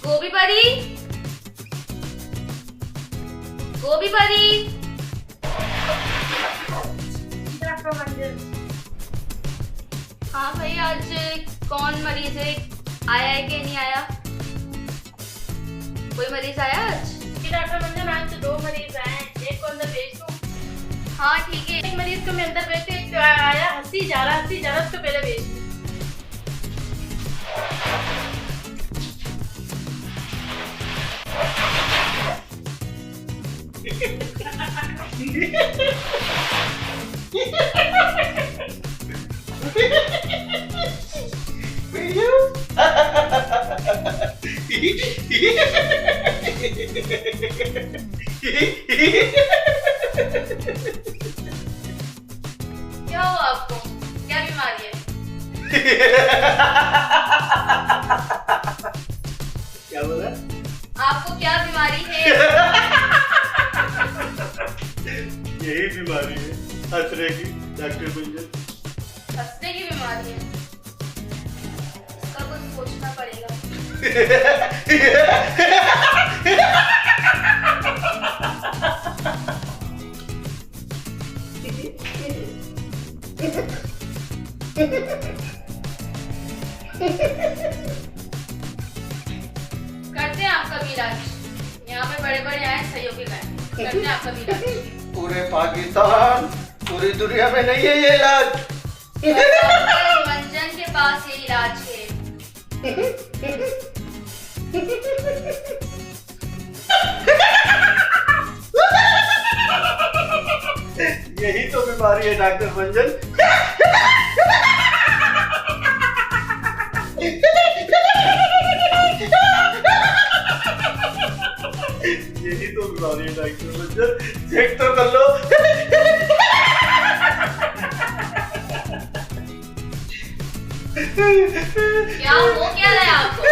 गोभी परी, गोभी परी। हाँ भाई, आज कौन मरीज है, आया है कि नहीं आया? कोई मरीज आया आज? डॉक्टर मंजन, आज तो 2 मरीज आए हैं, एक को अंदर भेज दूं? हाँ ठीक है। एक मरीज को मैं अंदर भेजती, एक तो आया हंसी जा रहा उसको पहले भेज दूं। क्या हुआ आपको? क्या बीमारी है? क्या बोला? आपको क्या बीमारी है? यही बीमारी है हंसने की, डॉक्टर मंजन। हंसने की बीमारी है, इसका कुछ सोचना पड़ेगा। करते हैं आपका भी इलाज। यहाँ पे बड़े बड़े आए सहयोगी गए, करते हैं आपका भी इलाज। पूरे पाकिस्तान, पूरी दुनिया में नहीं है ये इलाज। मंजन के पास ये इलाज है। यही तो बीमारी है डॉक्टर मंजन। यही तो बीमारी है डॉक्टर मंजन, चेक तो कर लो। क्या हो क्या रहा है आपको?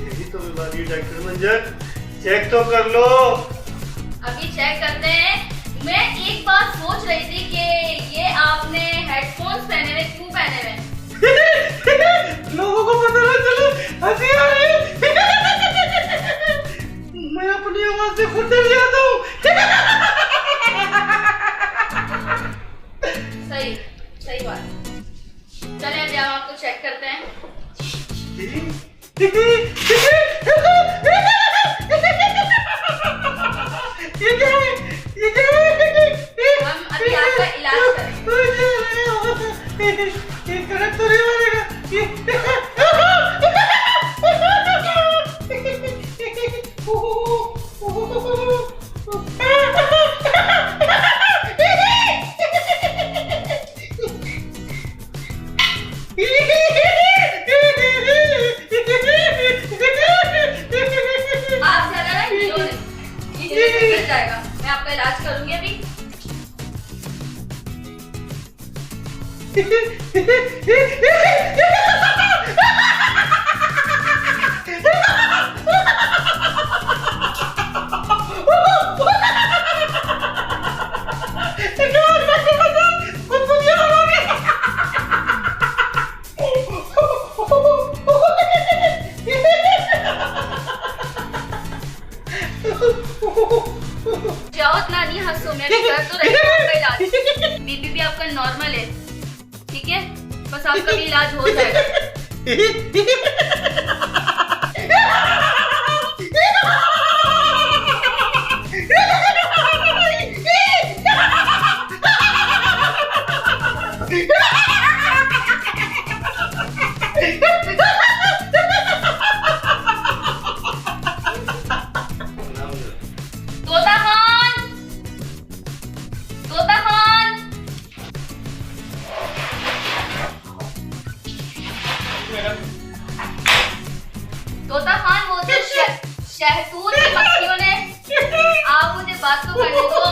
यही तो बीमारी है डॉक्टर मंजन, चेक तो कर लो। अभी चेक करते हैं। मैं एक बात सोच रही थी कि ये आपने हेडफोन्स पहने हुए क्यों पहने हुए? लोगों को पता ना चले, हंसी आ रही है। मैं अपनी आवाज से खुद डर जाता हूँ। सही सही बात। चले अभी हम आपको चेक करते हैं। हम अभी आपका इलाज आप ज्यादा ना हीरो नहीं जाएगा। मैं आपका इलाज करूंगी अभी। जाओ इतना नहीं हंसो, मैं भी कर तो रही हूँ आपका इलाज। बीपी भी आपका नॉर्मल है, ठीक है? बस आपका भी इलाज हो जाएगा। तोता खान, तोता खान। तोता खान, वो जो शहतूत की मक्खियों ने, आप मुझे बात तो करने दो।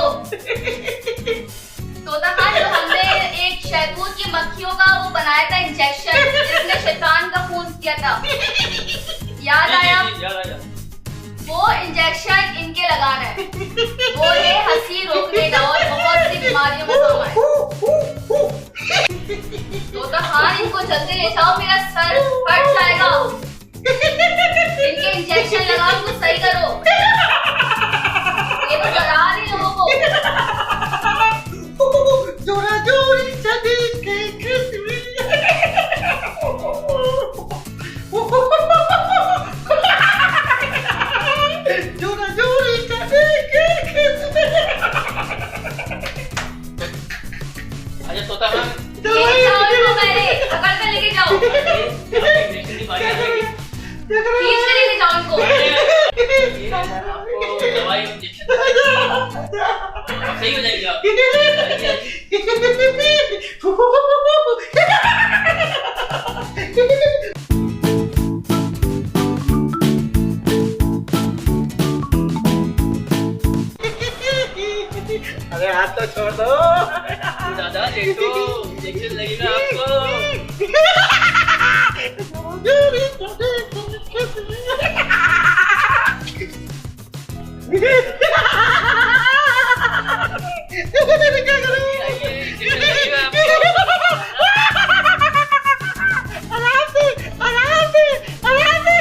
तोता खान, जो हमने एक शहतूत की मक्खियों का वो बनाया था इंजेक्शन, जिसमें शैतान का खून किया था, याद आया? वो इंजेक्शन इनके लगाना है। वो है हंसी रोकने का और बहुत सी बीमारियों में काम आए। तो छोटा खान इनको जल्दी ले जाओ, मेरा सर फट जाएगा। इनके इंजेक्शन लगाओ, इनको सही करो। ये तो डरा रहे लोगों को। जोरा जोरी चली के किस्मी जोरा जोरी चली के किस्मी। अच्छा तोता खान ले जाओ इनको, पहले पकड़ कर लेके जाओ, इंजेक्शन की बारी आ गई। खींच के लेके जाओ इनको। आपको दवाई इंजेक्शन सही हो जाएगी आप। अरे हाथ तो छोड़ दो। दादा लेटो, इंजेक्शन लगेगा आपको। क्या करूं? इंजेक्शन लगेगा आपको। आराम से, आराम से, आराम से।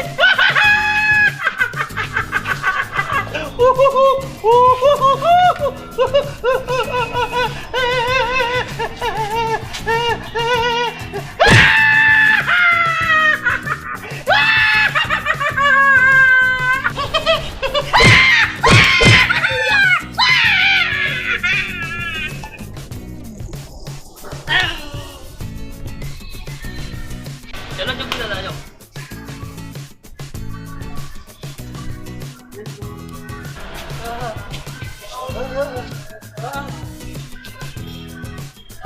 चलो चुप दादा आ जाओ।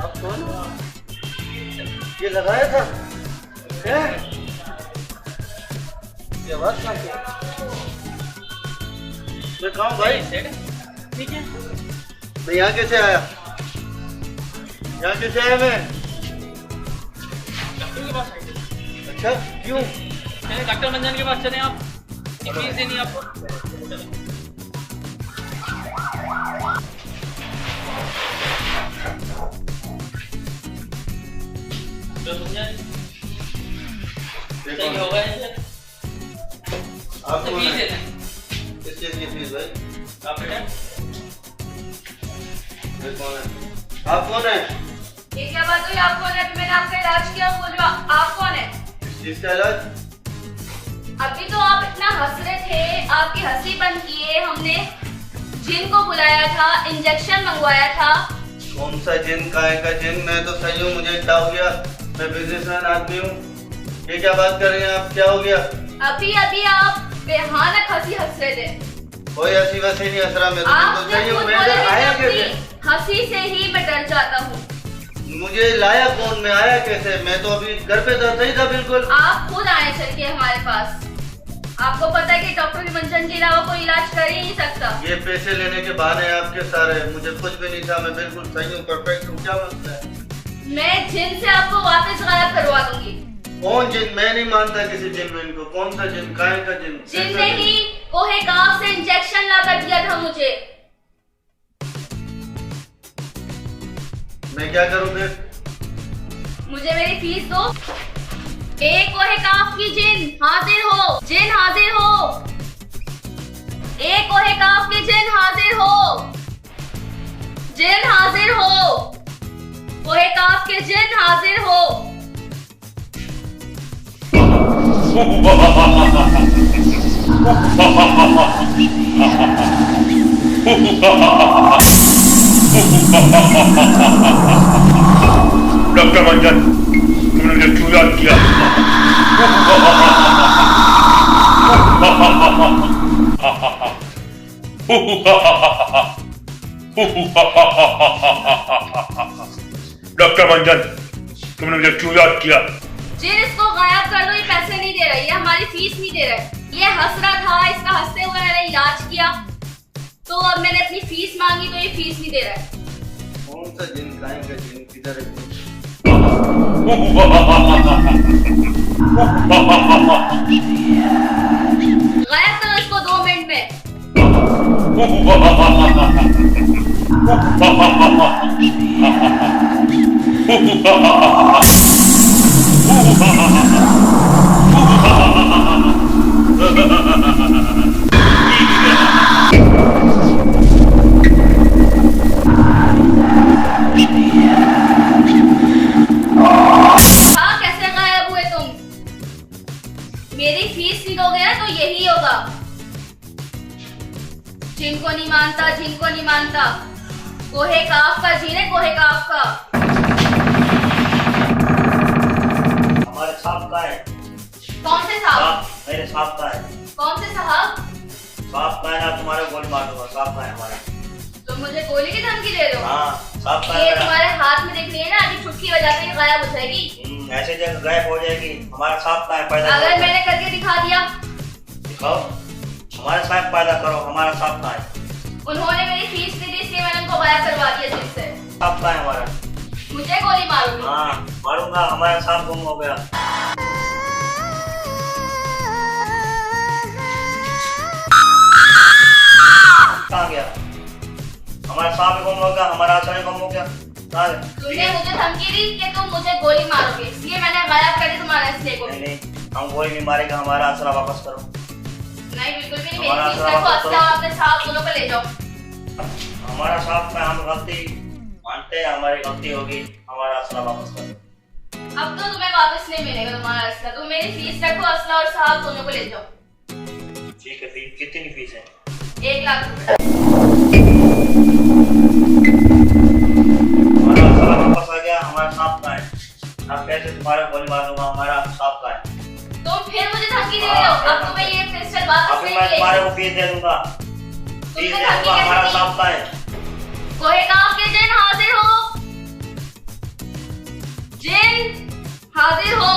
आप कौन हो? ये लगाया था? हैं? ये आवाज कहाँ की? मैं कहाँ हूँ भाई? ठीक है। मैं यहाँ कैसे आया? यहाँ कैसे आया मैं? डॉक्टर के पास आइए। अच्छा क्यों? चले डॉक्टर मंजन के पास चले आप। फीस देनी है आपको। चलो। तो मंजन सही होगा इनसे। आप कौन फीस है? देना है। किस चीज की फीस भाई? आप बेटा मैं कौन है? आप कौन है? ये क्या बात हुई? आप कौन है? मैंने आपका इलाज किया, बोल रहा आप कौन है? इस चीज का इलाज? अभी तो आप इतना हंस रहे थे, आपकी हंसी बंद किए, हमने जिन को बुलाया था, इंजेक्शन मंगवाया था। कौन सा जिन? काय का जिन? मैं तो सही हूँ, मुझे क्या हो गया? मैं बिजनेसमैन आदमी हूँ। ये क्या बात कर रहे हैं आप? क्या हो गया? अभी अभी आप बेहानक हंसी हंस रहे थे। कोई ऐसी वैसी नहीं हंस रहा, मैं तो बिल्कुल आपने सही हूँ। खुद मैं बोला इधर कि आया अपनी कैसे? हंसी से ही मैं डर जाता हूँ। मुझे लाया कौन? मैं आया कैसे? मैं तो अभी घर पे था, सही था बिल्कुल। आप खुद आए चल के हमारे पास। आपको पता है कि डॉक्टर मंजन के अलावा कोई इलाज कर ही नहीं सकता। ये पैसे लेने के बहाने आपके सारे, मुझे कुछ भी नहीं था, मैं बिल्कुल सही हूँ, परफेक्ट हूँ। क्या मसला है? मैं जिन से आपको वापस गायब करवा दूंगी। कौन जिन? मैं नहीं मानता किसी जिन में इनको। कौन सा जिन? काय का जिन? जिन ने ही कोहे गांव से इंजेक्शन ला कर दिया था मुझे। मैं क्या करूँ फिर? मुझे मेरी फीस दो। एक कोहे काफ की जिन हाजिर हो, जिन हाजिर हो। एक कोहे काफ की जिन हाजिर हो, जिन हाजिर हो। कोहे काफ के जिन हाजिर हो। डॉक्टर मंजन, तुमने मुझे क्यों याद किया? डॉक्टर मंजन, तुमने मुझे क्यों याद किया? जिन इसको गायब कर दो, ये पैसे नहीं दे रहा, ये हमारी फीस नहीं दे रहा है। ये हंस रहा था, इसका हंसते हुए मैंने इलाज किया, तो अब मैंने अपनी फीस मांगी तो ये फीस नहीं दे रहा है। कौन सा जिन? काय का जिन? किधर है? गायब करो इसको 2 मिनट में। हाँ, कैसे गायब हुए तुम? मेरी फीस नहीं दोगे ना तो यही होगा। जिनको नहीं मानता कोहे काफ का जीने कोहे काफ का। हमारे साहब का है। कौन से साहब? मेरे साहब का है। कौन से साहब? साहब का है ना, तुम्हारे गोली मार दूंगा। साहब का है हमारा। तुम मुझे गोली की धमकी दे रहे हो? हाँ, साहब का ये है। तुम्हारे हाथ में दिख रही है ना, अभी चुटकी बजाते ही गायब हो जाएगी। ऐसे जगह गायब हो जाएगी। हमारा साहब का है, पैदा अगर करो। मैंने करके दिखा दिया? दिखाओ। हमारे साहब पैदा करो। हमारा साहब का है। उन्होंने मेरी फीस नहीं दी, इसलिए मैंने उनको गायब करवा दिया जिम से। साहब का है हमारा। मुझे गोली मारोगे? हाँ, मारूंगा। हमारा साहब गुम हो गया। कहाँ गया? हमारा साहब गुम हो गया। हमारा आचार्य गुम हो गया। कहाँ है? तुमने मुझे धमकी दी कि तुम मुझे गोली मारोगे, इसलिए मैंने गायब कर दी तुम्हारे इसलिए को। नहीं, हम गोली नहीं मारेगा। हमारा आसरा वापस करो। नहीं, बिल्कुल भी नहीं। मेरी हमारा फीस आसरा रखो, वापस असला करो। अपने साहब दोनों को ले जाओ। हमारा साहब का हम गलती मानते हैं। हमारी गलती होगी। हमारा असला वापस करो। अब तो तुम्हें वापस नहीं मिलेगा तुम्हारा असला। तुम मेरी फीस रखो, असला और साहब दोनों को ले जाओ। ठीक है। फीस कितनी फीस है? 1 लाख रुपए। हमारा असला वापस आ गया। हमारा साहब का है। अब कैसे तुम्हारा गोली मार दूंगा? हमारा साहब का है। तुम फिर मुझे धमकी दे रहे हो? अब तुम्हें ये पिस्टल वापस अभी नहीं मैं तुम्हारे मिलेगी। को फीस दे दूंगा। फीस तुमने दे धमकी दूंगा। हमारा कैसे दी? साहब का है। कोहे काफ के जिन हाजिर हो। जिन हाजिर हो।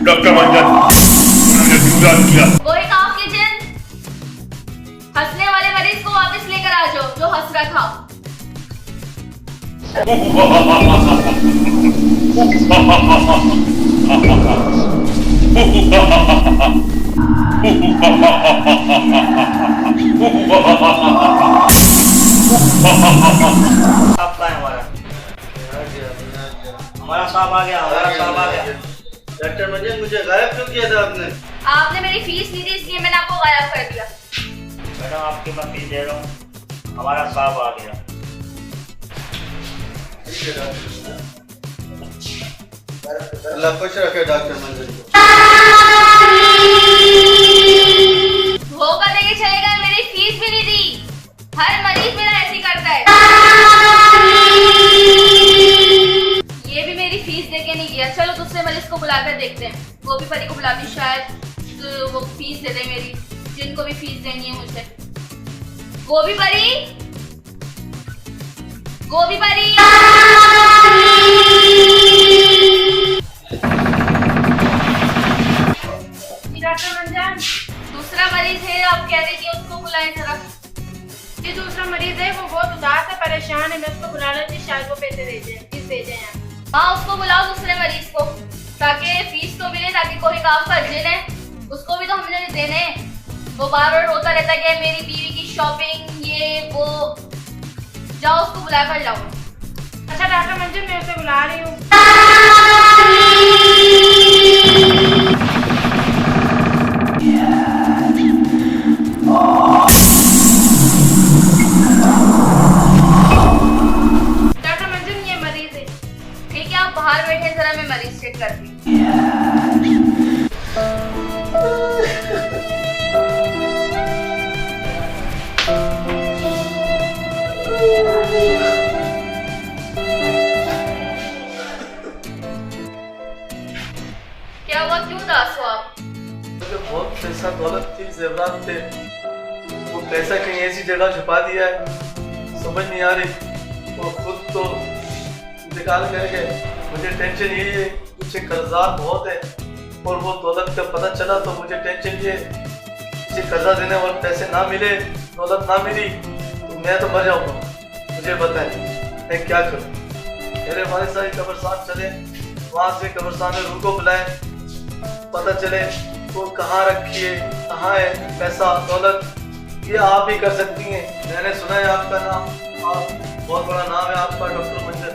डॉक्टर मंजन, उन्होंने पूरा किया। कोहे काफ के जिन, हंसने वाले मरीज को वापस लेकर आ जाओ जो हंस रहा था। साहब का है हमारा। हमारा साहब आ गया। हमारा साहब आ गया। डॉक्टर मंजन, मुझे गायब क्यों किया था आपने? आपने मेरी फीस नहीं दी, इसलिए मैंने आपको गायब कर दिया। मैडम, आपकी मैं फीस दे रहा हूँ। हमारा साहब आ गया। अल्लाह खुश रखे डॉक्टर मंजन को। धोखा देके चलेगा, मेरी फीस भी नहीं दी। हर मरीज मेरा ऐसे ही करता है। ये भी मेरी फीस देके नहीं गया। चलो दूसरे मरीज को बुलाकर देखते हैं। गोभी परी को बुलाती, शायद तो वो फीस दे दे मेरी, जिनको भी फीस देनी है मुझे। गोभी परी, गोभी परी। डॉक्टर मंजन, दूसरा मरीज है, आप कह रही थी उसको बुलाएं जरा। ये दूसरा मरीज है, वो बहुत उदास है, परेशान है। मैं उसको बुला लेती हूँ, शायद वो पैसे दे जाए, फीस दे जाए आप। हाँ, उसको बुलाओ दूसरे मरीज को, ताकि फीस तो मिले, ताकि कोई काम का अर्जेंट है उसको भी तो हमने देने हैं। वो बार बार रोता रहता है कि मेरी बीवी की शॉपिंग ये वो। जाओ उसको बुला कर लाओ। अच्छा डॉक्टर मंजन, मैं उसे बुला रही हूँ। डॉक्टर मंजन, ये मरीज है। ठीक है, आप बाहर बैठे, जरा मैं मरीज चेक करती हूँ। क्या हुआ, क्यों उदास हो आप? मुझे बहुत पैसा दौलत थी, जेवरात थे, वो पैसा कहीं ऐसी जगह छुपा दिया है, समझ नहीं आ रही। वो खुद तो इंतकाल कर गए। मुझे टेंशन यही है, मुझे कर्जात बहुत है, और वो दौलत का पता चला तो मुझे टेंशन ये किसी कर्जा देने और पैसे ना मिले, दौलत ना मिली तो मैं तो मर जाऊंगा। मुझे बताएं मैं क्या करूं? मेरे वालिद साहब कब्रिस्तान चले, वहां से कब्रिस्तान में रूह को बुलाए, पता चले वो कहाँ रखी है, कहाँ है पैसा दौलत, ये आप ही कर सकती हैं। मैंने सुना है आपका नाम, आप बहुत बड़ा नाम है आपका डॉक्टर मंजन।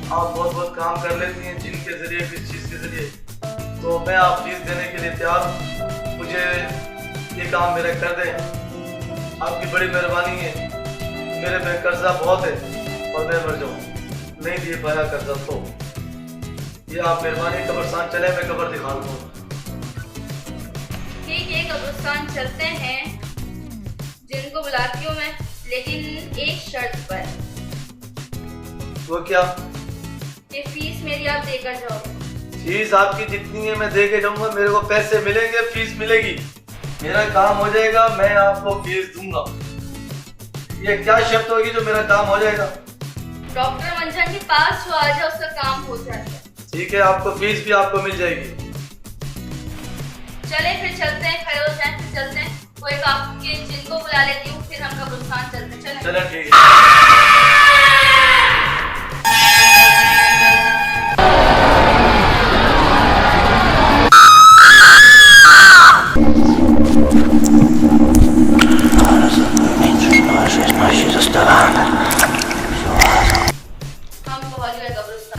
आप बहुत बहुत काम कर लेती हैं जिन के जरिए, किस चीज़ के जरिए। तो मैं आप फीस देने के लिए तैयार हूँ। मुझे ये काम मेरा कर दें, आपकी बड़ी मेहरबानी है। मेरे पे कर्जा बहुत है और मैं मर जाऊँ नहीं दे पाया कर्जा तो ये आप मेहरबानी कब्रिस्तान चले, मैं कब्र दिखा दूँगा। ठीक है, कब्रिस्तान चलते हैं, जिनको बुलाती हूँ मैं, लेकिन एक शर्त पर। वो क्या? ये फीस मेरी आप देकर जाओगे। फीस आपकी जितनी है मैं दे के जाऊंगा, मेरे को पैसे मिलेंगे, फीस मिलेगी, मेरा काम हो जाएगा, मैं आपको फीस दूंगा। ये क्या शर्त होगी जो मेरा काम हो जाएगा? डॉक्टर मंजन के पास जो आ जाए उसका काम हो जाएगा। ठीक है, आपको फीस भी आपको मिल जाएगी। चले फिर चलते हैं, खड़े हो जाए फिर चलते हैं। कोई आपके जिनको बुला लेती हूँ, फिर हम कब्रिस्तान चलते हैं। चलें। चलो ठीक है। हम पहुंच गए कब्रिस्तान।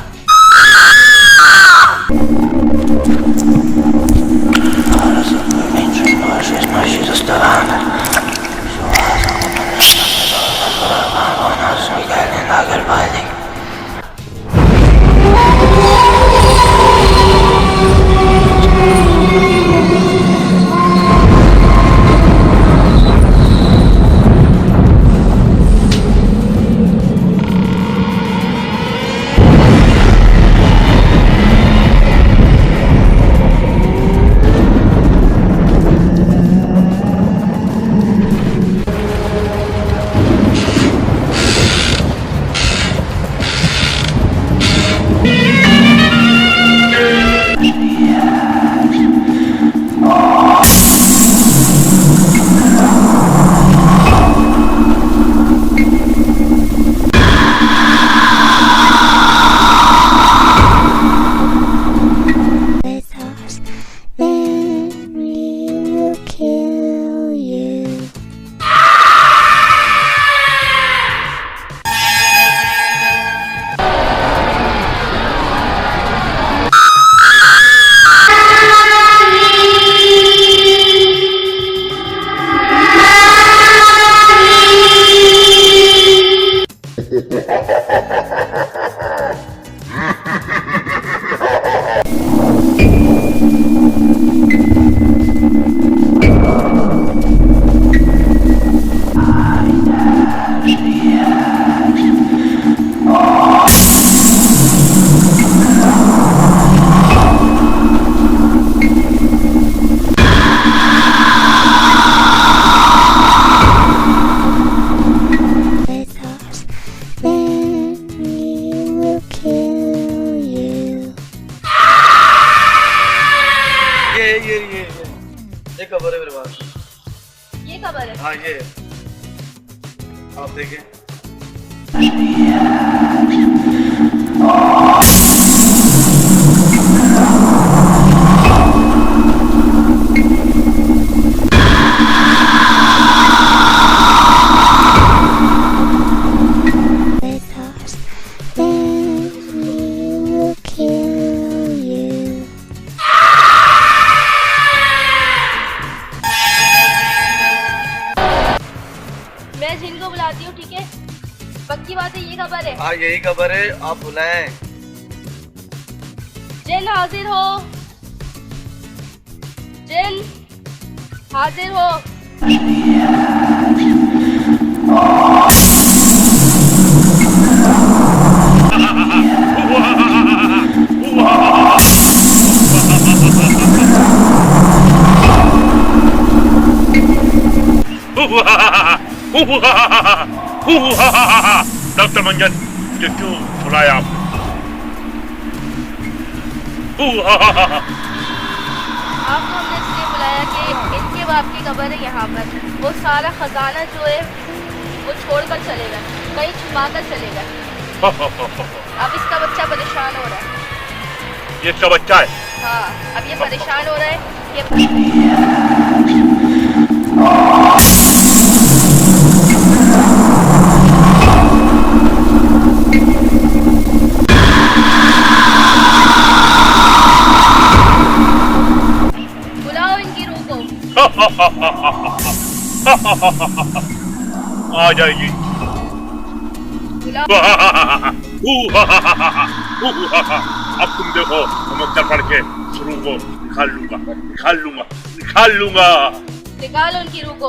ये कब्र है मेरे पास। ये खबर है। हाँ ये आप देखें। मैं जिनको बुलाती हूँ, ठीक है? पक्की बात है, ये खबर है। हाँ यही खबर है, आप बुलाएं। जिन हाजिर हो, जिन हाजिर हो। डॉक्टर मंजन, ये क्यों बुलाया आपने? आपको हमने इसलिए बुलाया कि इनके बाप की कब्र है यहाँ पर। वो सारा खजाना जो है वो छोड़कर चले गए, कहीं छुपा कर चले गए। अब इसका बच्चा परेशान हो रहा है। ये इसका बच्चा है? हाँ, अब ये परेशान हो रहा है बुलाओ इनकी रूह को। आ जाएगी। बुलाओ। अब तुम देखो, मैं चल पड़ के शुरू को निकाल लूंगा, निकाल लूंगा, निकाल लूंगा। निकालो उनकी रूह को।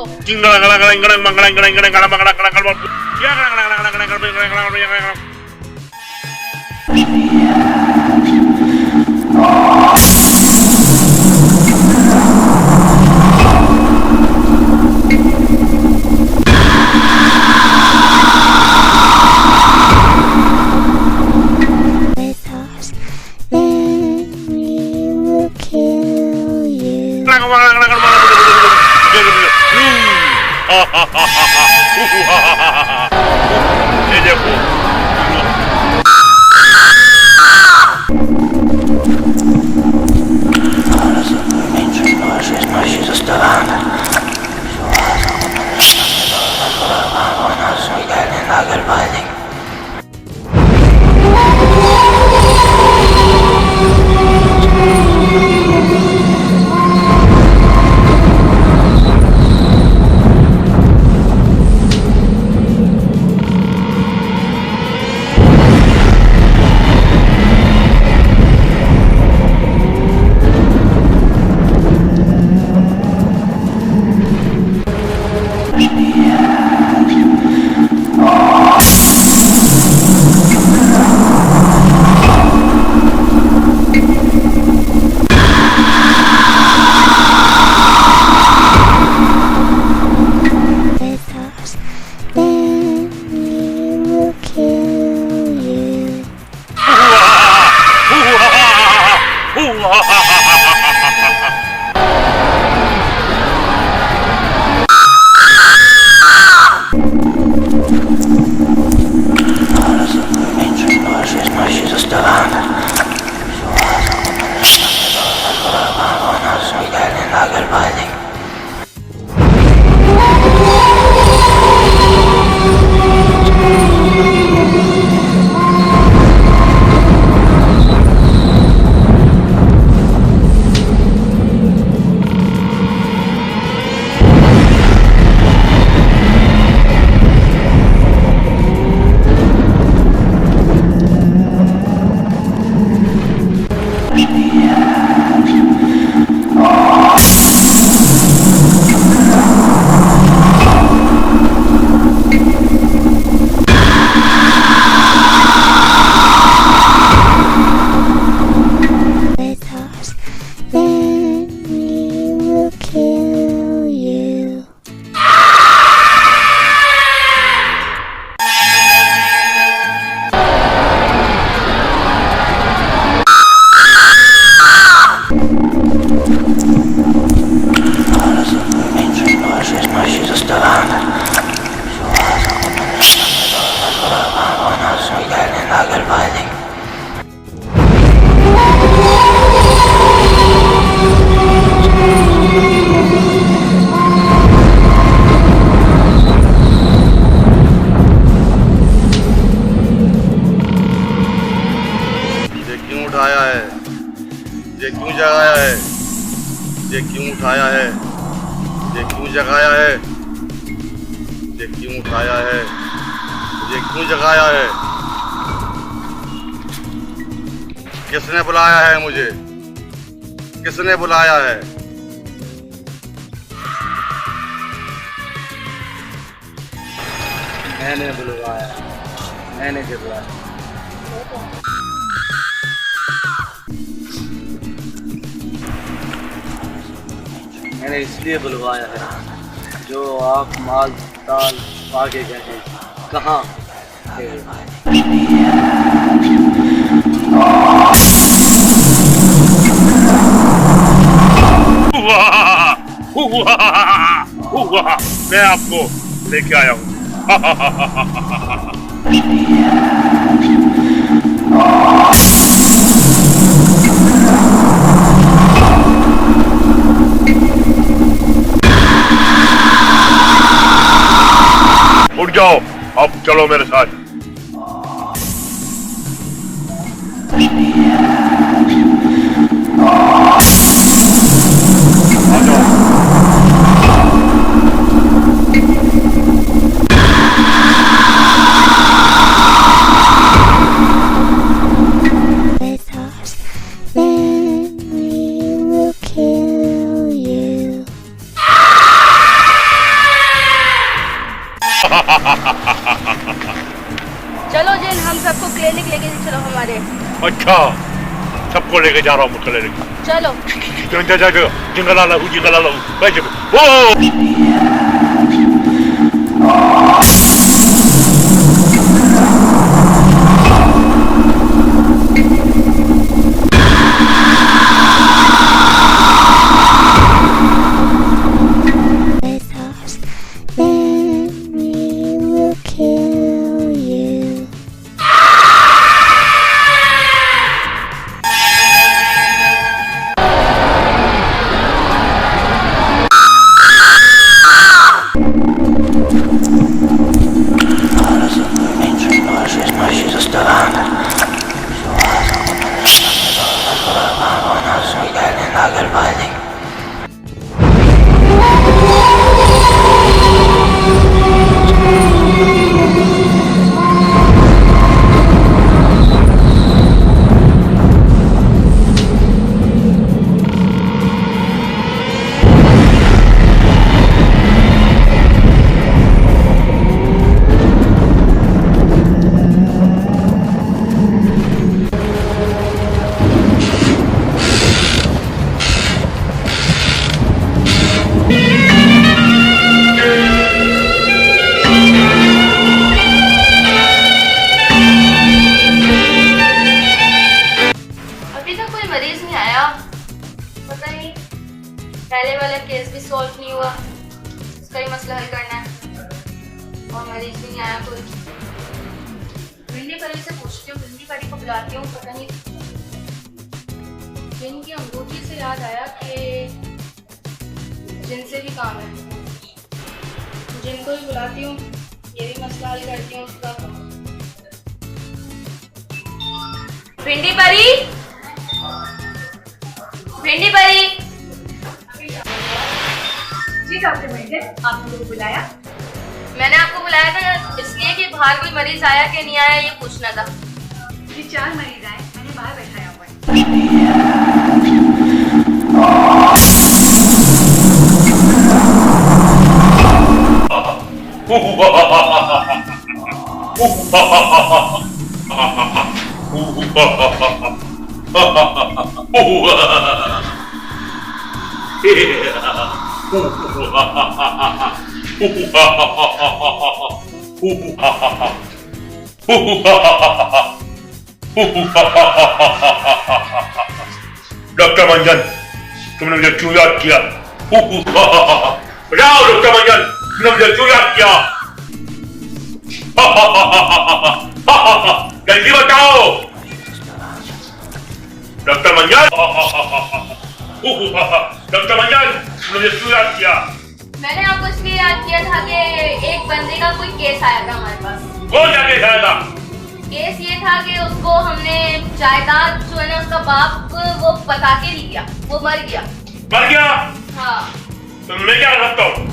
ये देखो, ये क्यों जगाया है? ये क्यों उठाया है? ये क्यों जगाया है? ये क्यों उठाया है? ये क्यों जगाया है? किसने बुलाया है मुझे? किसने बुलाया है? मैंने बुलवाया, मैंने बुलाया। मैंने इसलिए बुलवाया है जो आप माल ताल पाके गए हैं, कहाँ मैं आपको लेके आया हूँ। जाओ, अब चलो मेरे साथ। आ जाओ। with us, then we will kill you. चलो जिन, हम सबको क्लिनिक लेके चलो हमारे। अच्छा, सबको लेके जा रहा हूँ मैं क्लिनिक। चलो जिंगल आला हूँ बैठ वो। With us, then we will kill you. अभी तक कोई मरीज नहीं आया, पता नहीं पहले वाला केस भी सॉल्व नहीं हुआ, इसका ही मसला हल करना है और मरीज भी नहीं आया कोई। भिंडी परी से पूछती हूँ, भिंडी परी को बुलाती हूँ, पता नहीं। जिन की अंगूठी से याद आया कि जिनसे भी काम है, जिनको भी बुलाती हूँ, ये भी मसला हल करती हूँ उसका। भिंडी परी, भिंडी परी। जी डॉक्टर मेहर, आपने मुझे बुलाया? मैंने आपको बुलाया था इसलिए कि बाहर कोई मरीज आया कि नहीं आया ये पूछना था। जी 4 मरीज आए, मैंने बाहर बैठाया हुआ है। डॉक्टर मंजन, तुमने मुझे क्यों याद किया? बताओ डॉक्टर मंजन, तुमने मुझे क्यों याद किया? जल्दी बताओ डॉक्टर मंजन। डॉक्टर मंजन, तुमने मुझे क्यों याद किया? मैंने आपको इसलिए याद किया था कि एक बंदे का कोई केस आया था हमारे पास। कौन सा केस आया था? केस ये था कि उसको हमने जायदाद जो है ना उसका बाप वो बता के नहीं दिया, वो मर गया। मर गया? हाँ। तो मैं क्या कर सकता हूँ?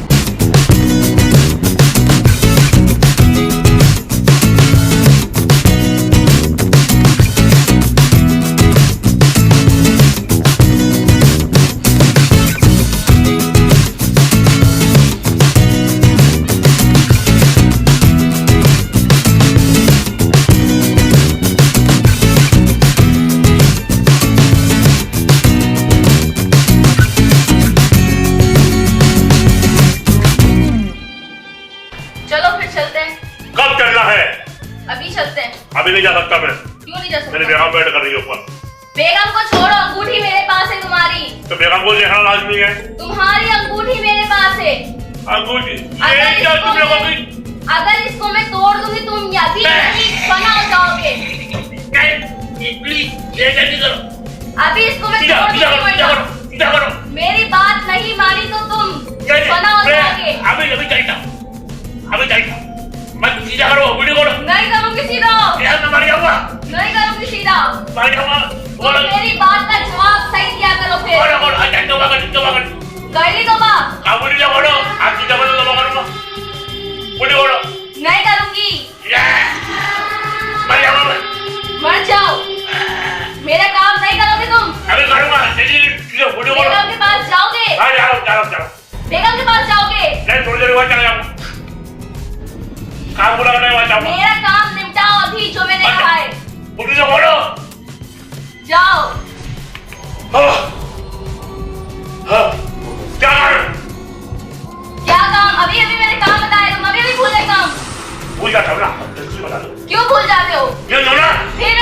अभी नहीं जा सकता मैं। क्यों नहीं जा सकता? मेरी बेगम वेट कर रही है ऊपर। बेगम को छोड़ो, अंगूठी मेरे पास है तुम्हारी। तो बेगम को देखना लाजमी है। तुम्हारी अंगूठी मेरे पास है। अंगूठी? ये क्या तुम लोगों की? अगर इसको मैं तोड़ दूंगी तुम अभी फना हो जाओगे। प्लीज ये जल्दी करो। अभी इसको मैं तोड़ दूंगी। मेरी बात नहीं मानी तो तुम फना हो जाओगे। अभी चलता मत सीधा करो वीडियो करो नहीं करूंगी सीधा, यार मैं मर जाऊंगा नहीं करूंगी सीधा। मर जाऊंगा तो बोलो मेरी बात का जवाब सही दिया करो फिर। बोलो बोलो अच्छा तोबा कर गली तो बा काबुली जा बोलो आप सीधा बोलो तोबा करूंगा वीडियो बोलो नहीं करूंगी, मर जाऊंगा मैं मर जाओ। मेरा काम नहीं करोगे तुम, अभी करूंगा जल्दी वीडियो बोलो बेगम के पास जाओगे, हाँ जाओ जाओ जाओ बेगम के पास जाओगे। नहीं थोड़ी देर बाद चला जाऊंगा काम पूरा करने के बाद जाऊंगा मेरा काम निपटाओ अभी जो मैंने कहा है। वीडियो बोलो जाओ। हाँ हाँ क्या कर क्या काम? अभी अभी मैंने काम बताया, तुम अभी भी भूल गए काम। भूल जाता हूँ ना जल्दी बता दो क्यों भूल जाते हो? ये लो ना फिर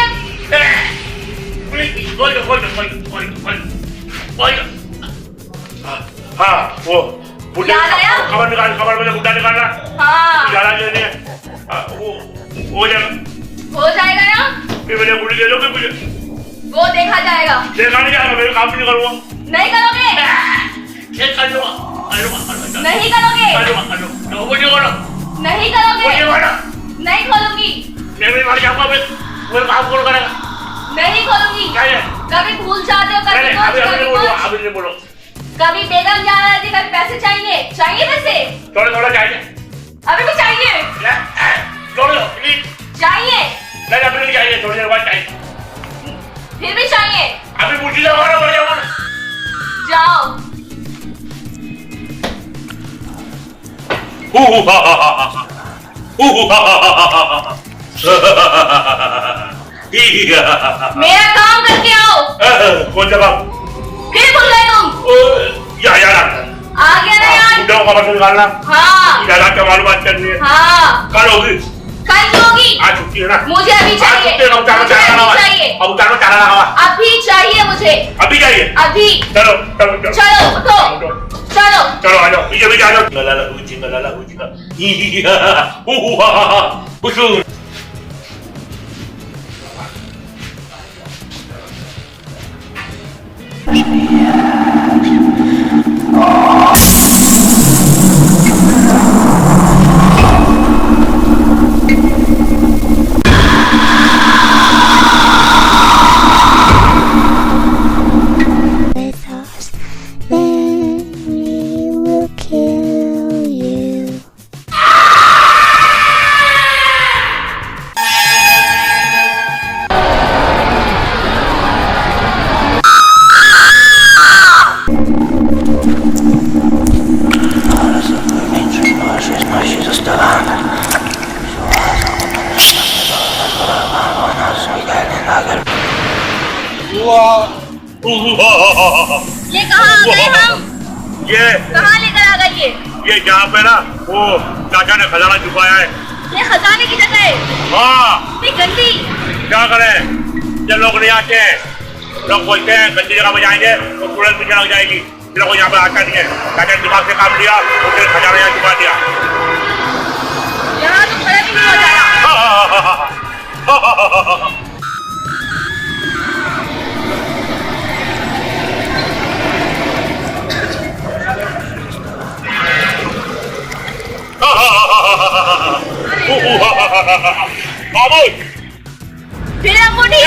बोल हाँ वो बुढ़े याद आया? खबर में बुढ़ा निकालना हाँ ज्यादा लेने वो हो जाएगा हो जाएगा ना, फिर मुझे बुढ़ी दे दो फिर मुझे वो देखा जाएगा। देखा नहीं जाएगा मेरे काम भी नहीं करूँगा नहीं करोगे, चेक कर लूँगा नहीं करोगे, वीडियो करो नहीं करोगे, वीडियो करो नहीं खोलूंगी, मैं भी मर जाऊंगा फिर मेरे काम कौन करेगा नहीं खोलूंगी। क्या है कभी भूल जाते हो, कभी कुछ, अभी कभी बोलो कुछ। अभी नहीं बोलो कभी बेगम जा रही थी, कभी पैसे चाहिए पैसे थोड़ा थोड़ा चाहिए अभी भी चाहिए छोड़ो प्लीज चाहिए, नहीं अभी नहीं चाहिए थोड़ी देर बाद चाहिए फिर भी चाहिए। अभी मुझे लगाना पड़ जाऊंगा जाओ। मेरा काम करके आओ। कौन जवाब फिर भूल गए तुम? यार आ गया ना यार? बुढ़ाओं का मतलब निकालना हाँ यार क्या मालूमात करनी है हाँ, कल होगी कल की होगी। आज छुट्टी है ना मुझे अभी आज चाहिए, छुट्टी है अब उतारो मुझे चारा अभी लगा चाहिए, अब उतारो चारा लगा अभी चाहिए मुझे, अभी चाहिए अभी। चलो चलो चलो चलो उठो, चलो। चलो आ जाओ पीछे आ जाओ गला उची कुछ with us, then we will kill you. ये कहाँ आ गए हम? ये कहाँ लेकर आ गए ये जहाँ पे ना वो चाचा ने खजाना छुपाया है ये खजाने की जगह है। हाँ इतनी गंदी। क्या करें जब लोग नहीं आते हैं लोग बोलते हैं गंदी जगह में जाएंगे तो तुरंत पीछे लग जाएगी फिर लोग यहाँ पे आता नहीं है चाचा ने दिमाग से काम लिया तो फिर खजाना यहाँ छुपा दिया यहाँ तो खड़ा भी नहीं हो जाएगा। बाबू फिर अंगूठी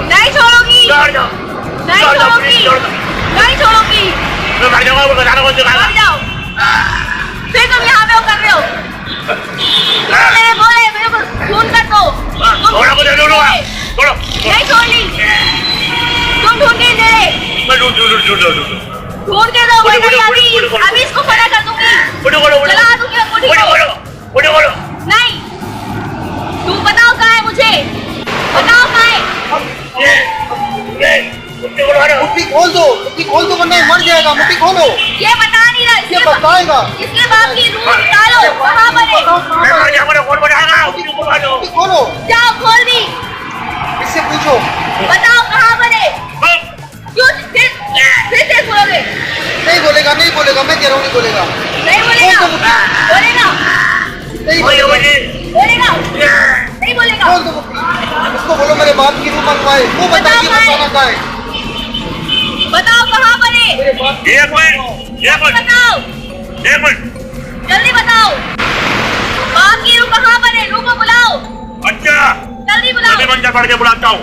नहीं छोड़ूंगी, नहीं छोड़ूंगी, नहीं छोड़ूंगी। मैं मर जाऊंगा वो खजाना कौन चुकाएगा मर जाओ। फिर तुम यहाँ पे वो कर रहे हो? मैंने बोला है मेरे को ढूंढ कर दो। थोड़ा को दे दो थोड़ा नहीं छोड़ी, तुम ढूंढ के दे रहे, मैं ढूंढ ढूंढ के दो वरना अभी इसको खड़ा कर दूंगी, चला दूंगी अंगूठी को। नहीं, तुम बताओ कहाँ है, मुझे बताओ कहाँ है। मुट्ठी खोल दो वरना मर जाएगा। मुट्ठी खोलो। ये बता नहीं रहा, ये बताएगा। इसके बाप की रूह निकालो, कहाँ पर है? मुट्ठी खोलो। जाओ खोल दी, इससे पूछो। बताओ कहाँ पर है? क्यों फिर बोलोगे? नहीं बोलेगा मैं कह रहा हूँ नहीं बोलेगा। नहीं बोलेगा, बोलेगा, नहीं बोलेगा। बोलेगा, नहीं बोलेगा। खोल दो मुट्ठी। इसको बोलो मेरे बाप की रूह मंगवाए, वो बताइए बताना क्या है। बताओ कहाँ पर है? एक मिनट बताओ। जल्दी बताओ, बाप की रूह कहाँ पर है? रूह को बुलाओ, अच्छा जल्दी बुलाओ, अभी मंदिर पढ़ के बुलाता हूँ।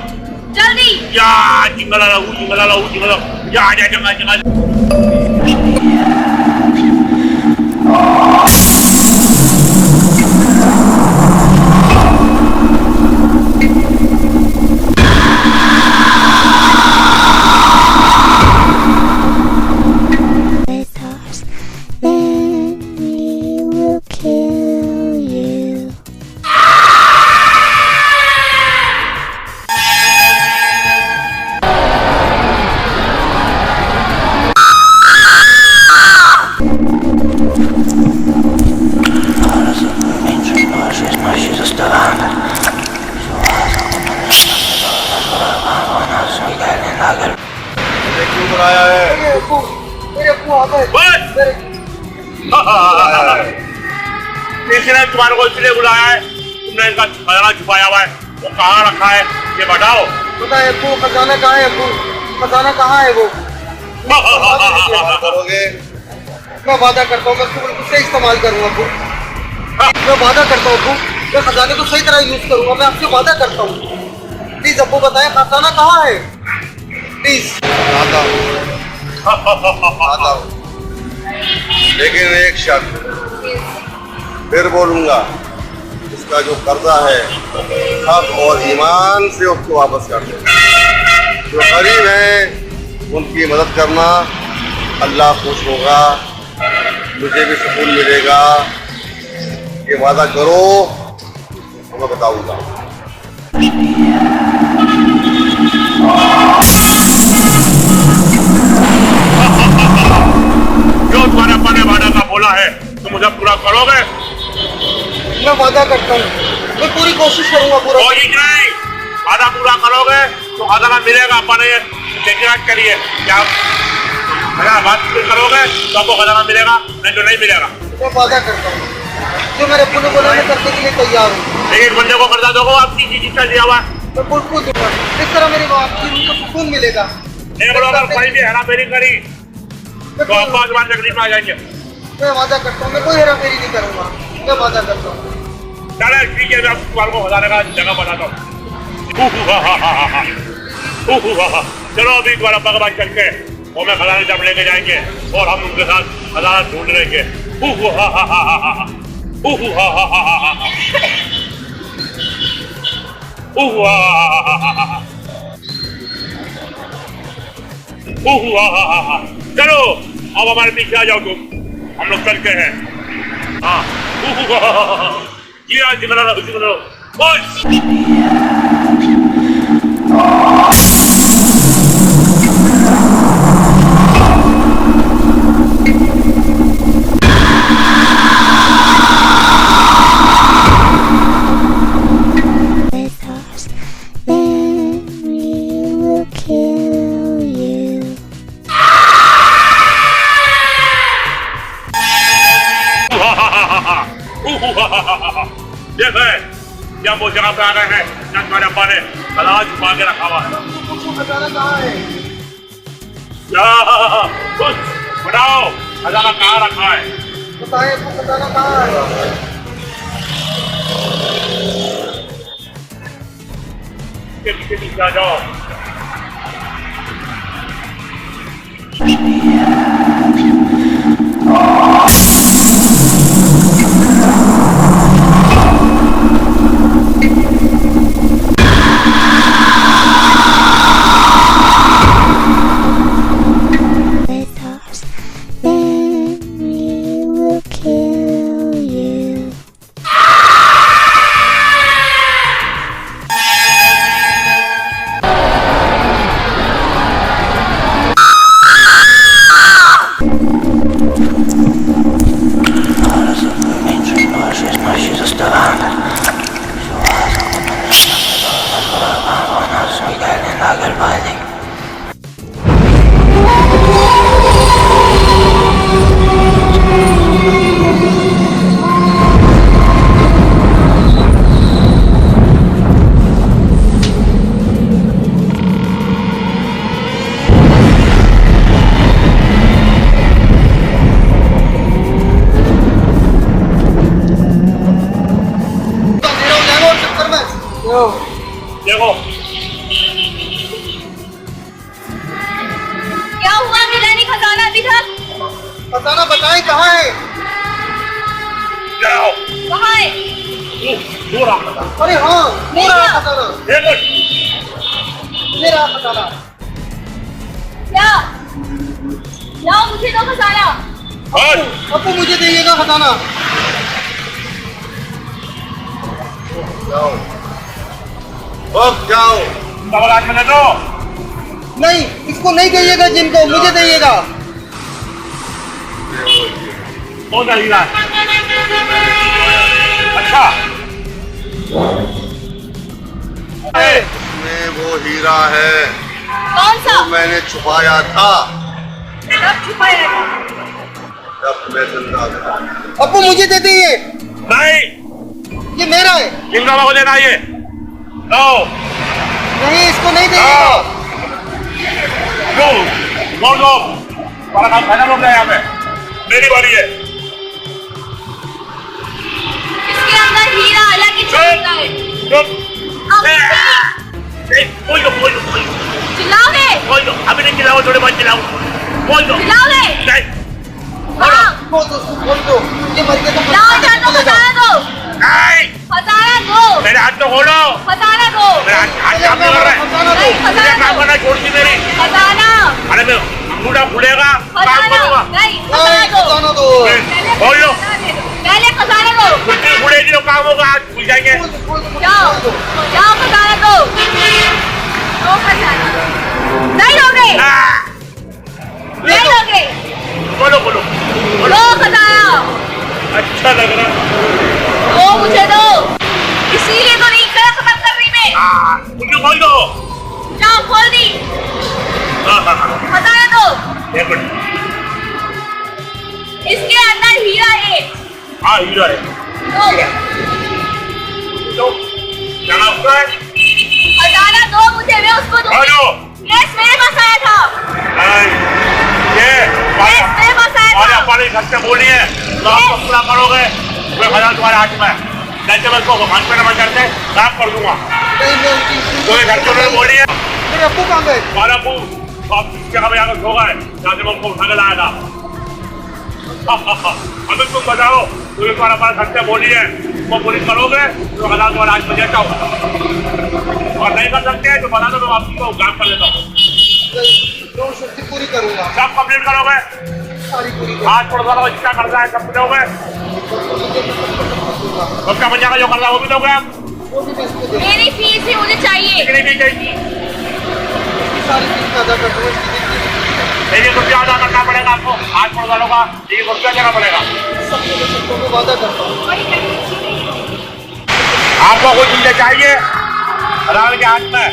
जल्दी। या जिंगला लाऊ जिंगला लाऊ जिंगला या आ जा जंगल जंगल। with us, then we will kill you. मुझे क्यों बुलाया है? बस इसने तुम्हारे को इसलिए बुलाया है, तुमने इनका खजाना छुपाया हुआ है, वो कहाँ रखा है ये बताओ। पता है अब्बू, खजाना कहाँ है अब्बू? खजाना कहाँ है वो? क्या करोगे? मैं वादा करता हूँ मैं उसको बिल्कुल सही इस्तेमाल करूँगा अब्बू। मैं वादा करता हूँ अब्बू, मैं खजाने को सही तरह यूज करूँगा। मैं आपसे वादा करता हूँ। प्लीज अब्बू बताएं खजाना कहाँ है? प्लीज। आता हूँ, लेकिन एक शर्त फिर बोलूंगा, इसका जो कर्जा है हक और ईमान से उसको वापस कर दो। जो गरीब हैं उनकी मदद करना, अल्लाह खुश होगा, मुझे भी सुकून मिलेगा। ये वादा करो तो मैं बताऊंगा। जो तुम्हारे अब्बा ने वादा का बोला है तुम मुझे पूरा करोगे? मैं वादा करता हूँ, मैं पूरी कोशिश करूँगा पूरा। कोई नहीं, वादा पूरा करोगे तो खजाना मिलेगा। अब्बा ने टेकराज करिए क्या अगर बात करोगे तो आपको खजाना मिलेगा, नहीं तो नहीं मिलेगा। मैं वादा करता हूँ, जो मेरे अब्बू ने बोला मैं करने के लिए तैयार हूँ। एक बंदे को कर्जा दोगे, आपकी चीज जितना दिया हुआ है मैं बिल्कुल दूंगा। इस तरह मेरी आपकी रूह को सुकून मिलेगा। एक लोग अगर कोई भी हेराफेरी करी तो अब्बा तुम्हारी तकलीफ में आ जाएंगे। मैं वादा करता हूँ, मैं कोई हेराफेरी नहीं करूँगा। मैं वादा करता हूँ। चलो ठीक है, मैं आपको तुम्हारे को खजाने का जगह बताता हूँ। चलो अभी तुम्हारे अब्बा के पास चलते वो मैं खजाने जब लेके जाएंगे और हम उनके साथ खजाना ढूंढ लेंगे। चलो अब हमारे पीछे आ जाओ तुम, हम लोग चलते हैं। हाँ ये आज जिगरा With us, then we will kill you. देख जब वो जगह पे आ गए हैं जहाँ तुम्हारे अब्बा ने खजाना छुपा के रखा हुआ है। खजाना कहाँ है? कुछ बताओ खजाना कहाँ रखा है? बताएं अब्बू, खजाना कहाँ है? पीछे पीछे आ जाओ। With us, then we will kill you. देखो क्या हुआ, मिला नहीं खजाना अभी तक? खजाना बताएं कहाँ है? जाओ कहाँ है? दूर आ अरे हाँ, मेरा खजाना, देखो मेरा खजाना। क्या? लाओ मुझे दो खजाना। बस अप्पू मुझे दीजिएगा खजाना। जाओ अब जाओ। डबल हाथ में दो। नहीं, इसको नहीं दीजिएगा, जिनको मुझे दीजिएगा। कौन सा हीरा है? अच्छा इसमें वो हीरा है कौन सा? जो मैंने छुपाया था कब छुपाया था? जब मैं जिंदा था। अप्पू मुझे दे दीजिए, नहीं, ये मेरा है। इन बाबा को देना ये। लो नहीं, इसको नहीं दीजिएगा। लो बोल दो, तुम्हारा काम फाइनल हो गया यहाँ पे। मेरी बारी है। इसके अंदर हीरा अलग ही चमकता है। चुप। अब बोल दो बोल दो बोल दो चिल्लाओगे? बोल दो, अभी नहीं चिल्लाओ, थोड़े बाद चिल्लाओ। बोल दो। चिल्लाओगे? नहीं, हाँ, बोल दो, ये मर गया तो लाओ इधर दो खजाना दो। नहीं, खजाना दो। मेरे हाथ तो खोलो। खजाना दो। मेरा हाथ काम नहीं कर रहा है। खजाना दो। नहीं, मुझे खजाना काम दो। करना छोड़ दी मेरी। खजाना। अरे मैं अंगूठा खुलेगा, काम खजाना। करूंगा। नहीं, नहीं, खजाना दो। खजाना दो। बोल दो, पहले खजाना दो। कुर्सी खुलेगी तो काम होगा, आज खुल जाएंगे। जाओ, जाओ खजाना दो। दो खजाना। नहीं दोगे? नहीं दोगे? बोलो बोलो दो खजाना। अच्छा लग रहा। दो मुझे दो। इसीलिए तो नहीं खड़ा समझ कर रही मैं। मुझे खोल दो। जाओ खोल दी। खजाना दो। एक मिनट। इसके अंदर हीरा है। हाँ हीरा है। दो। तो क्या आपका है? खजाना दो मुझे, मैं उसको दूंगी। हेलो। यस, मेरे पास आया था। ये यस, मेरे पास आया अरे था। अपने घर से बोली है तो आप तो पूरा करोगे। मैं खजाना तुम्हारे हाथ में है। जैसे मैं उसको भगवान पे नमन करते साफ कर दूंगा। तो ये घर के उन्होंने बोली है। मेरे अप्पू कहाँ गए? हमारा अप्पू तो आप जिस जगह पे जाकर सो गए जहाँ से मैं उनको उठा के लाया था। अभी तुम बताओ, तो तुम्हारा हमारे घर से बोली है वो पूरी करोगे तो खजाना तुम्हारे हाथ में देता हूँ। और नहीं कर सकते तो बता दो, मैं आपकी को गाँव कर लेता हूँ। जो शक्ति पूरी करूंगा, सब कंप्लीट करोगे। सारी पूरी करूंगा। आज थोड़ा सा जितना करना है सब दोगे। उसका बच्चा का जो करना है वो भी दोगे आप। वो भी मैं इसको दूंगा। मेरी फीस भी मुझे चाहिए। कितनी भी चाहिए? सारी चीज अदा कर दूंगा। 1 रुपया अदा करना पड़ेगा आपको। आज थोड़ा सा होगा 1 रुपया देना पड़ेगा। सबको मैं वादा करता हूँ। आपको कोई चीजें चाहिए अल्लाह के हाथ में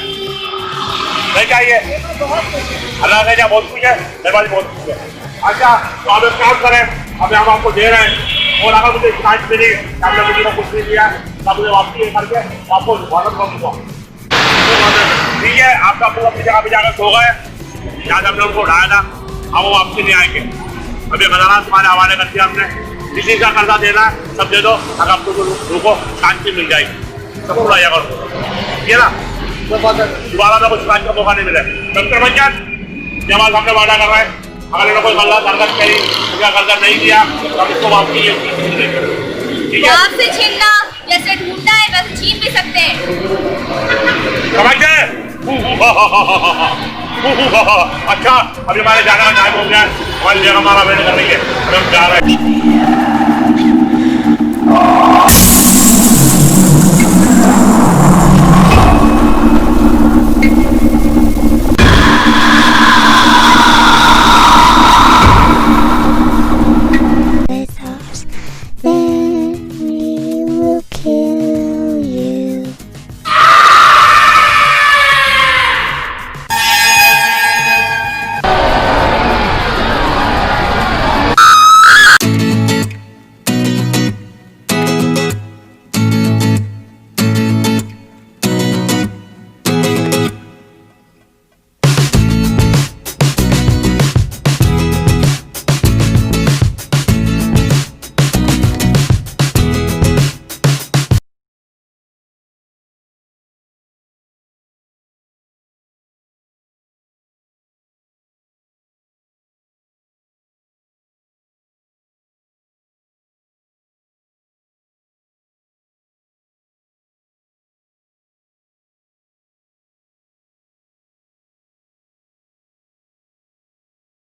नहीं चाहिए? अल्लाह के बहुत कुछ है, मेरे पास बहुत कुछ है। अच्छा तो आप एक काम करें, अभी हम आपको दे रहे हैं और अगर मुझे शिकायत मिली आपने किसी को कुछ नहीं दिया तब मुझे वापसी करके आपको वापस कर दूंगा। ठीक है, आपका पूरा अपनी जगह पे जाकर सो गए जहाँ से हमने उनको उठाया था। अब वो वापसी नहीं आएंगे। अभी खजाना तुम्हारे हवाले कर दिया हमने। किसी का कर्जा देना है सब दे दो, अगर आपको रुको शांति मिल जाएगी। सब पूरा जाकर ठीक है ना? दोबारा में कुछ शिकायत का मौका नहीं मिले। डॉक्टर मंजन जब हमने वादा कर रहे हैं अगर इन्होंने कोई गलत हरकत करी, उसका कर्जा नहीं दिया तो हम इसको वापसी ठीक है? आपसे छीनना जैसे ढूंढना है वैसे छीन भी सकते हैं। समझ गए? अच्छा अभी हमारे जाने का टाइम हो गया है। हमारी जगह हमारा वेट कर रही है, हम जा रहे हैं।